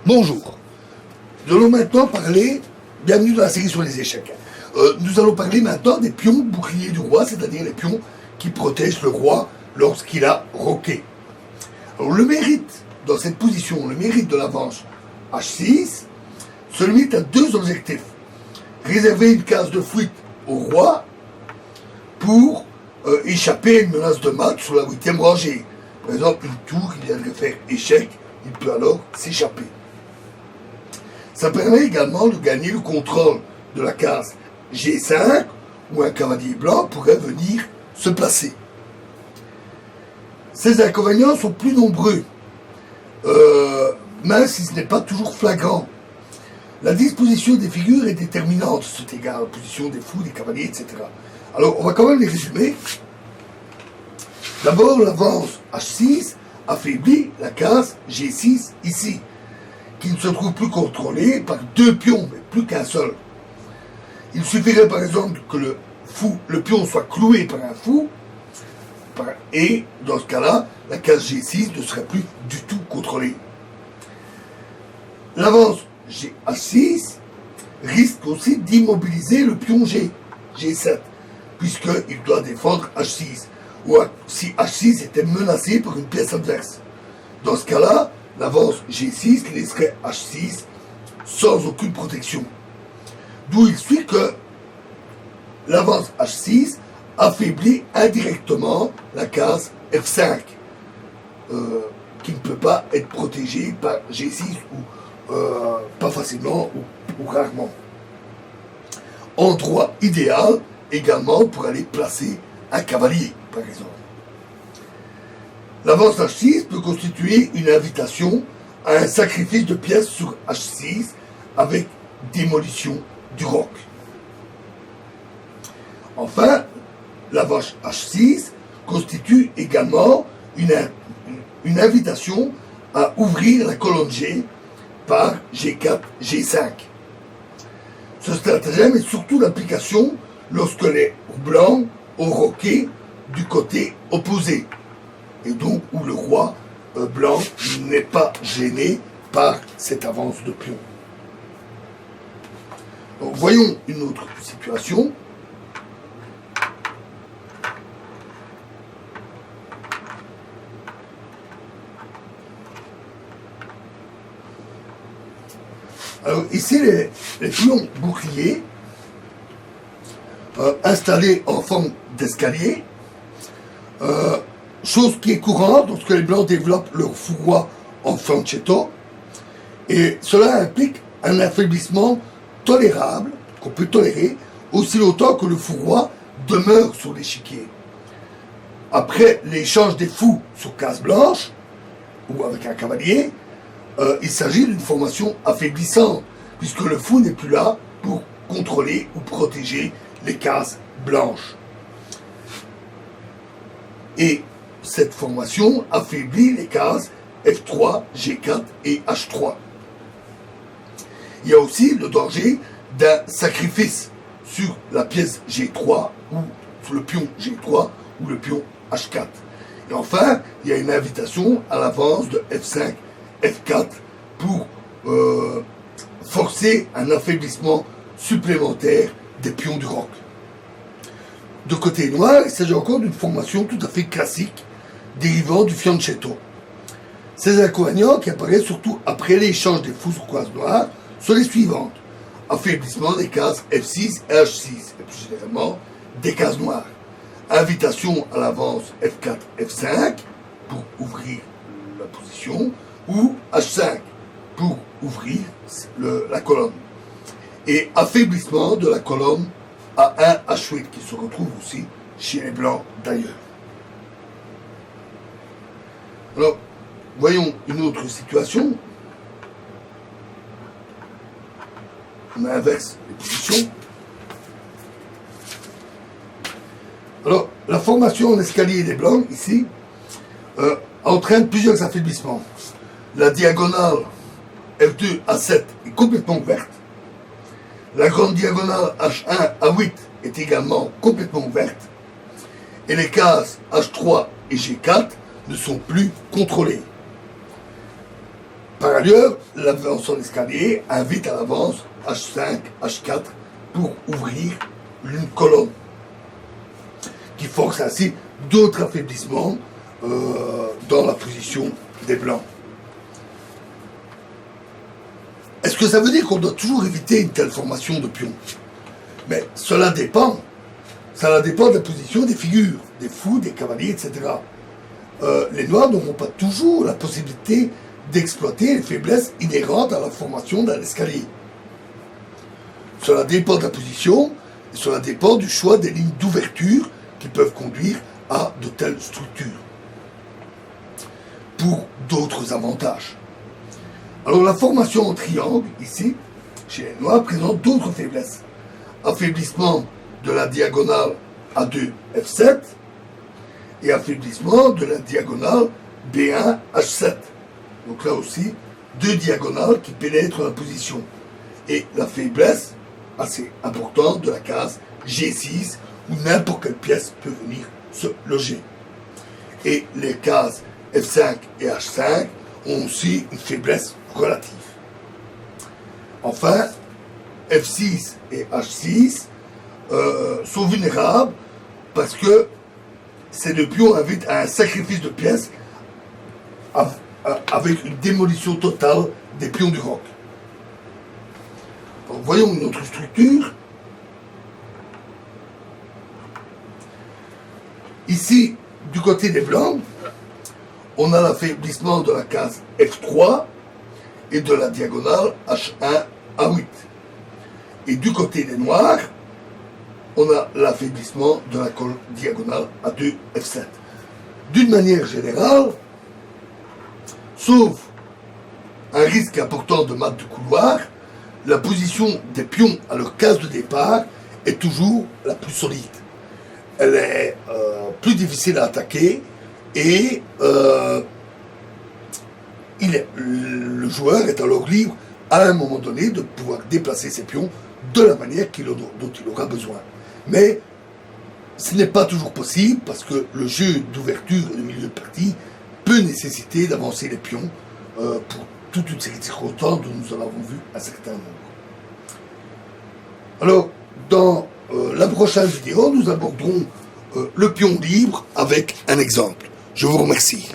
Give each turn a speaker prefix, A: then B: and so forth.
A: Bonjour. Nous allons maintenant parler, bienvenue dans la série sur les échecs. Nous allons parler maintenant des pions boucliers du roi, c'est-à-dire les pions qui protègent le roi lorsqu'il a roqué. Alors le mérite dans cette position, le mérite de l'avance H6 se limite à deux objectifs. Réserver une case de fuite au roi pour échapper à une menace de mat sur la 8e rangée. Par exemple, une tour qui viendrait faire échec, il peut alors s'échapper. Ça permet également de gagner le contrôle de la case G5 où un cavalier blanc pourrait venir se placer. Ces inconvénients sont plus nombreux, même si ce n'est pas toujours flagrant. La disposition des figures est déterminante à cet égard, la position des fous, des cavaliers, etc. Alors, on va quand même les résumer. D'abord, l'avance H6 affaiblit la case G6 ici, qui ne se trouve plus contrôlée par deux pions, mais plus qu'un seul. Il suffirait par exemple que le pion soit cloué par un fou, et dans ce cas-là, la case G6 ne serait plus du tout contrôlée. L'avance H6 risque aussi d'immobiliser le pion G7, puisqu'il doit défendre H6, ou si H6 était menacé par une pièce adverse. Dans ce cas-là, l'avance G6 laisserait H6 sans aucune protection. D'où il suit que l'avance H6 affaiblit indirectement la case F5, qui ne peut pas être protégée par G6 ou pas facilement ou rarement. Endroit idéal également pour aller placer un cavalier, par exemple. L'avance H6 peut constituer une invitation à un sacrifice de pièces sur H6 avec démolition du roc. Enfin, l'avance H6 constitue également une invitation à ouvrir la colonne G par G4, G5. Ce stratagème est surtout d'application lorsque les blancs ont roqué du côté opposé, et donc où le roi blanc n'est pas gêné par cette avance de pion. Donc, voyons une autre situation. Alors ici, les pions boucliers installés en forme d'escalier, chose qui est courante lorsque les blancs développent leur fou-roi en fianchetto, et cela implique un affaiblissement tolérable, qu'on peut tolérer, aussi longtemps que le fou-roi demeure sur l'échiquier. Après l'échange des fous sur case blanche, ou avec un cavalier, il s'agit d'une formation affaiblissante, puisque le fou n'est plus là pour contrôler ou protéger les cases blanches. Et cette formation affaiblit les cases F3, G4 et H3. Il y a aussi le danger d'un sacrifice sur la pièce G3 ou sur le pion G3 ou le pion H4. Et enfin, il y a une invitation à l'avance de F5, F4 pour forcer un affaiblissement supplémentaire des pions du roc. De côté noir, il s'agit encore d'une formation tout à fait classique dérivant du fianchetto. Ces inconvénients, qui apparaissent surtout après l'échange des fous sur case noire, sont les suivantes. Affaiblissement des cases F6 et H6, et plus généralement des cases noires. Invitation à l'avance F4, F5 pour ouvrir la position, ou H5 pour ouvrir la colonne. Et affaiblissement de la colonne A1, H8, qui se retrouve aussi chez les blancs d'ailleurs. Alors, voyons une autre situation. On inverse les positions. Alors, la formation en escalier des blancs, ici, entraîne plusieurs affaiblissements. La diagonale F2, A7 est complètement ouverte. La grande diagonale H1, A8 est également complètement ouverte. Et les cases H3 et G4 ne sont plus contrôlées. Par ailleurs, l'avancement d'escalier invite à l'avance H5, H4 pour ouvrir une colonne qui force ainsi d'autres affaiblissements dans la position des blancs. Est-ce que ça veut dire qu'on doit toujours éviter une telle formation de pions? Mais cela dépend. Cela dépend de la position des figures, des fous, des cavaliers, etc. Les noirs n'auront pas toujours la possibilité d'exploiter les faiblesses inhérentes à la formation d'un escalier. Cela dépend de la position et cela dépend du choix des lignes d'ouverture qui peuvent conduire à de telles structures. Pour d'autres avantages. Alors la formation en triangle, ici, chez les noirs, présente d'autres faiblesses. Affaiblissement de la diagonale A2, F7 et affaiblissement de la diagonale B1, H7. Donc là aussi, deux diagonales qui pénètrent la position. Et la faiblesse assez importante de la case G6 où n'importe quelle pièce peut venir se loger. Et les cases F5 et H5 ont aussi une faiblesse relative. Enfin, F6 et H6 sont vulnérables parce que ces deux pions invitent à un sacrifice de pièces avec une démolition totale des pions du roc. Donc, voyons une autre structure. Ici, du côté des blancs, on a l'affaiblissement de la case F3 et de la diagonale H1 à 8. Et du côté des noirs, on a l'affaiblissement de la diagonale A2 F7. D'une manière générale, sauf un risque important de mat de couloir, la position des pions à leur case de départ est toujours la plus solide. Elle est plus difficile à attaquer et le joueur est alors libre à un moment donné de pouvoir déplacer ses pions de la manière dont il aura besoin. Mais ce n'est pas toujours possible parce que le jeu d'ouverture et de milieu de partie peut nécessiter d'avancer les pions pour toute une série de circonstances dont nous en avons vu un certain nombre. Alors, dans la prochaine vidéo, nous aborderons le pion libre avec un exemple. Je vous remercie.